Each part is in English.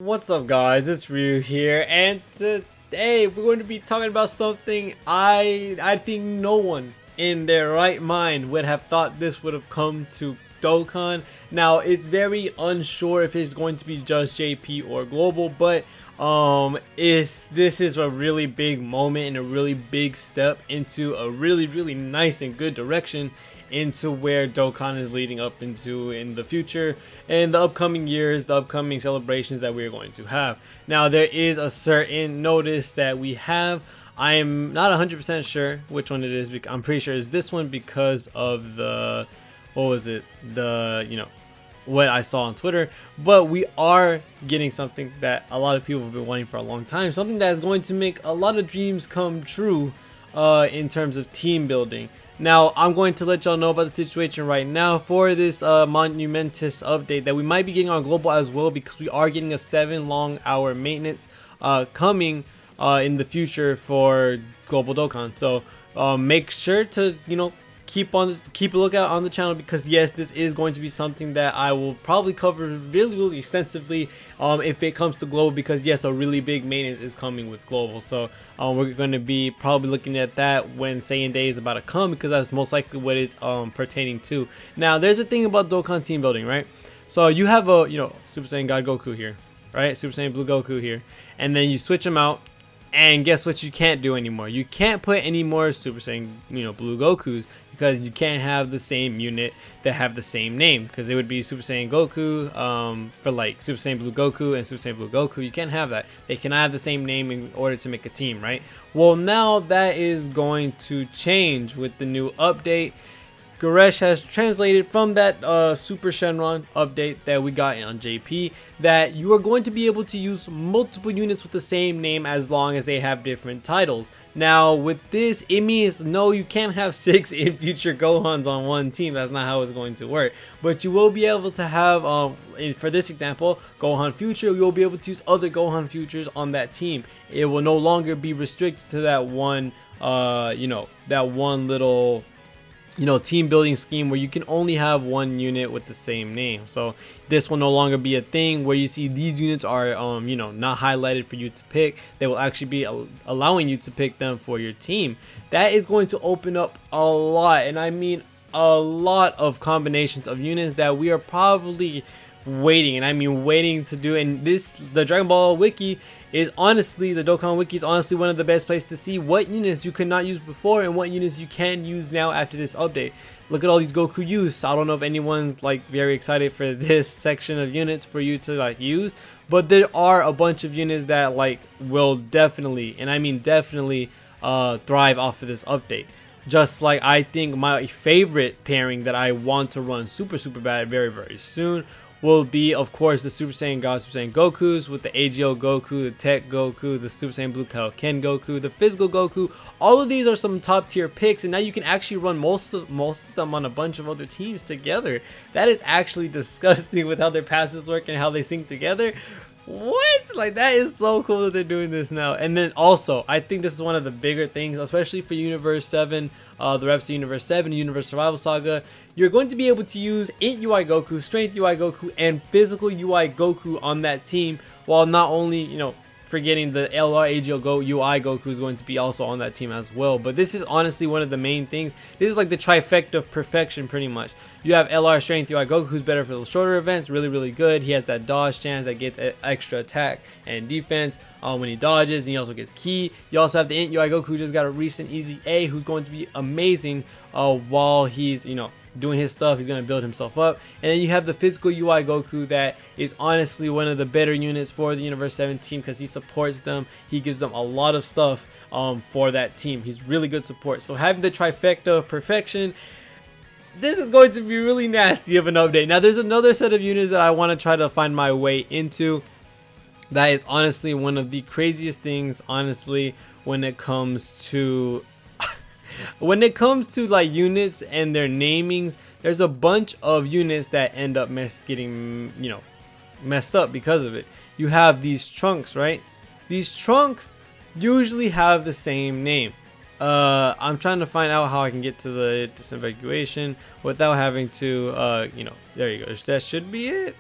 What's up guys, it's Ryu here, and today we're going to be talking about something I think no one in their right mind would have thought this would have come to Dokkan. Now it's very unsure if it's going to be just JP or global, but this is a really big moment and a really big step into a really nice and good direction into where Dokkan is leading up into in the future and the upcoming years, the upcoming celebrations that we're going to have. Now there is a certain notice that we have. I am not 100% sure which one it is. I'm pretty sure it's this one because of the, what was it? What I saw on Twitter. But we are getting something that a lot of people have been wanting for a long time. Something that is going to make a lot of dreams come true in terms of team building. Now, I'm going to let y'all know about the situation right now for this monumentous update that we might be getting on global as well, because we are getting a 7-long-hour maintenance coming in the future for global Dokkan. So make sure to, keep a lookout on the channel, because yes, this is going to be something that I will probably cover really extensively if it comes to global, because yes, a really big maintenance is coming with global. So we're going to be probably looking at that when Saiyan Day is about to come, because that's most likely what it's pertaining to. Now there's a thing about Dokkan team building, right? So you have a Super Saiyan God Goku here, right? Super Saiyan Blue Goku here, and then you switch them out. And guess what you can't do anymore? You can't put any more Super Saiyan, Blue Gokus, because you can't have the same unit that have the same name, because it would be Super Saiyan Goku for like Super Saiyan Blue Goku and Super Saiyan Blue Goku. You can't have that. They cannot have the same name in order to make a team, right? Well, now that is going to change with the new update. Goresh has translated from that Super Shenron update that we got on JP that you are going to be able to use multiple units with the same name as long as they have different titles. Now with this, it means no, you can't have 6 in future Gohans on one team. That's not how it's going to work. But you will be able to have, for this example, Gohan Future, you'll be able to use other Gohan Futures on that team. It will no longer be restricted to that one, that one little team building scheme where you can only have one unit with the same name. So this will no longer be a thing where you see these units are not highlighted for you to pick. They will actually be allowing you to pick them for your team. That is going to open up a lot, and I mean a lot of combinations of units that we are probably waiting, and I mean waiting to do. And the Dragon Ball wiki is honestly, the Dokkan wiki is honestly one of the best places to see what units you could not use before and what units you can use now after this update. Look at all these Goku use. I don't know if anyone's like very excited for this section of units for you to like use, but there are a bunch of units that like will definitely, and I mean definitely, thrive off of this update. Just like I think my favorite pairing that I want to run super bad very soon will be, of course, the Super Saiyan God, Super Saiyan Gokus with the AGL Goku, the Tech Goku, the Super Saiyan Blue Kaioken Goku, the Physical Goku. All of these are some top tier picks, and now you can actually run most of them on a bunch of other teams together. That is actually disgusting with how their passes work and how they sync together. What? Like, that is so cool that they're doing this now. And then also, I think this is one of the bigger things, especially for Universe 7, the reps of Universe 7, Universe Survival Saga. You're going to be able to use Int UI Goku, Strength UI Goku, and Physical UI Goku on that team, while not only, forgetting the LR AGL UI Goku is going to be also on that team as well. But this is honestly one of the main things. This is like the trifecta of perfection, pretty much. You have LR Strength UI Goku, who's better for those shorter events, really good. He has that dodge chance that gets extra attack and defense when he dodges, and he also gets ki. You also have the Int UI Goku, who just got a recent easy A, who's going to be amazing while he's doing his stuff. He's going to build himself up. And then you have the Physical UI Goku, that is honestly one of the better units for the Universe 7 team, because he supports them. He gives them a lot of stuff for that team. He's really good support. So having the trifecta of perfection, this is going to be really nasty of an update. Now there's another set of units that I want to try to find my way into. That is honestly one of the craziest things, honestly, when it comes to like units and their namings. There's a bunch of units that end up getting messed up because of it. You have these trunks, right? These trunks usually have the same name. I'm trying to find out how I can get to the disinfiguration without having to there you go, that should be it.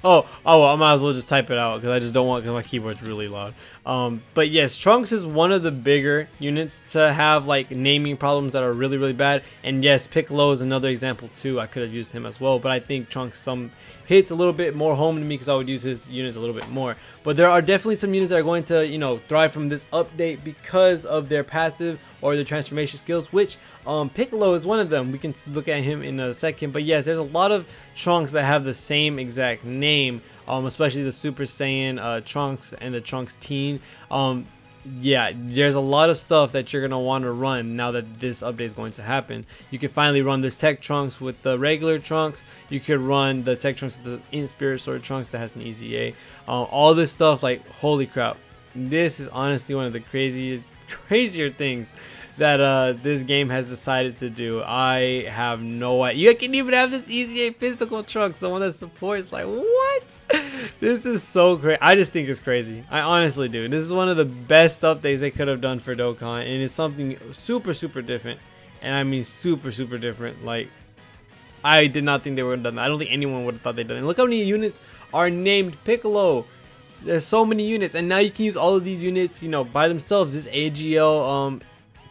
Oh, I might as well just type it out because I just don't want, because my keyboard's really loud. But yes, Trunks is one of the bigger units to have like naming problems that are really bad. And yes, Piccolo is another example too. I could have used him as well, but I think Trunks hits a little bit more home to me because I would use his units a little bit more. But there are definitely some units that are going to, you know, thrive from this update because of their passive or their transformation skills, which Piccolo is one of them. We can look at him in a second. But yes, there's a lot of Trunks that have the same exact name, especially the Super Saiyan Trunks and the Trunks Teen. Yeah, there's a lot of stuff that you're gonna want to run now that this update is going to happen. You can finally run this Tech Trunks with the regular Trunks. You could run the Tech Trunks with the Spirit Sword Trunks that has an EZA. All this stuff, like, holy crap, this is honestly one of the crazier things that this game has decided to do. I have no idea. You can even have this EZA physical Trunks, the one that supports. Like, what? This is so great. I just think it's crazy. I honestly do. This is one of the best updates they could have done for Dokkan, and it's something super different. And I mean super different. Like, I did not think they would have done that. I don't think anyone would have thought they'd done it. Look how many units are named Piccolo. There's so many units, and now you can use all of these units, you know, by themselves. This AGL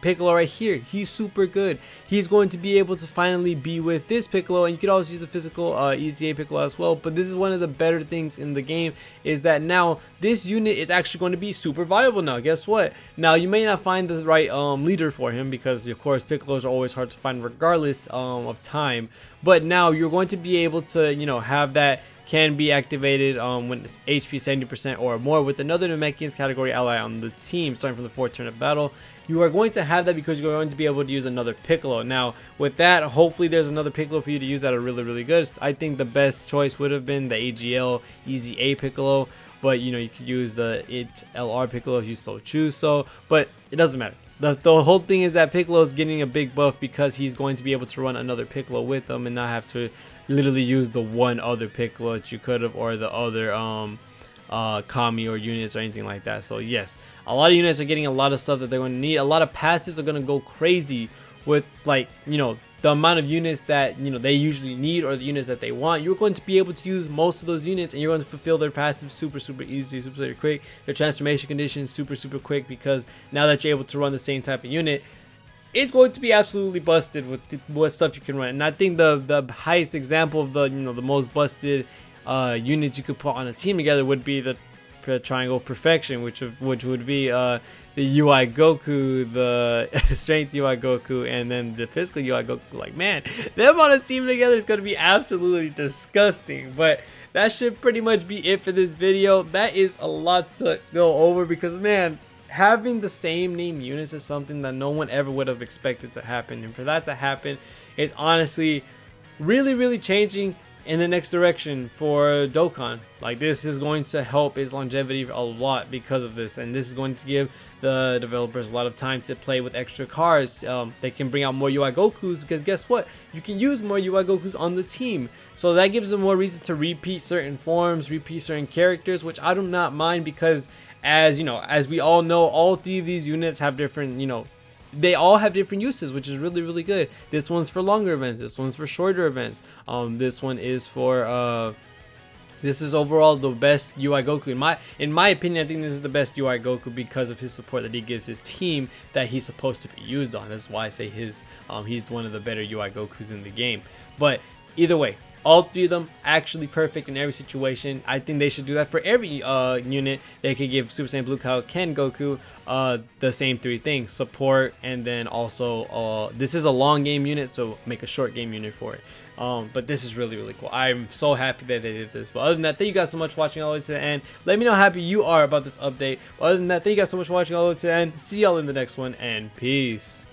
Piccolo right here, he's super good. He's going to be able to finally be with this Piccolo, and you could also use a physical EZA Piccolo as well. But this is one of the better things in the game, is that now this unit is actually going to be super viable now. Guess what? Now you may not find the right leader for him, because of course Piccolos are always hard to find regardless of time. But now you're going to be able to, you know, have that can be activated when it's HP 70% or more with another Namekian's category ally on the team starting from the 4th turn of battle. You are going to have that because you're going to be able to use another Piccolo. Now with that, hopefully there's another Piccolo for you to use that are really good. I think the best choice would have been the AGL EZA Piccolo, but you know, you could use the LR Piccolo if you so choose so, but it doesn't matter. The whole thing is that Piccolo is getting a big buff because he's going to be able to run another Piccolo with him and not have to literally use the one other Piccolo that you could have, or the other Kami or units or anything like that. So yes, a lot of units are getting a lot of stuff that they're going to need. A lot of passives are going to go crazy with, like, you know, the amount of units that, you know, they usually need, or the units that they want. You're going to be able to use most of those units, and you're going to fulfill their passive super easy, super quick. Their transformation conditions super quick, because now that you're able to run the same type of unit, it's going to be absolutely busted with what stuff you can run. And I think the highest example of the, you know, the most busted units you could put on a team together would be the Triangle Perfection, which would be the UI Goku, the Strength UI Goku, and then the Physical UI Goku. Like, man, them on a team together is going to be absolutely disgusting. But that should pretty much be it for this video. That is a lot to go over because, man, having the same name units is something that no one ever would have expected to happen, and for that to happen is honestly really changing in the next direction for Dokkan. Like, this is going to help its longevity a lot because of this, and this is going to give the developers a lot of time to play with extra cars. They can bring out more UI Gokus, because guess what, you can use more UI Gokus on the team, so that gives them more reason to repeat certain forms, repeat certain characters, which I do not mind, because as you know, as we all know, all three of these units have different, you know, they all have different uses, which is really good. This one's for longer events, this one's for shorter events, this one is for this is overall the best UI Goku. In my opinion, I think this is the best UI Goku because of his support that he gives his team that he's supposed to be used on. That's why I say he's one of the better UI Gokus in the game. But either way, all three of them actually perfect in every situation. I think they should do that for every unit. They could give Super Saiyan Blue Kaioken Goku the same three things: support, and then also this is a long game unit, so make a short game unit for it. But this is really cool. I'm so happy that they did this. But other than that, thank you guys so much for watching all the way to the end. Let me know how happy you are about this update. But other than that, thank you guys so much for watching all the way to the end. See y'all in the next one, and peace.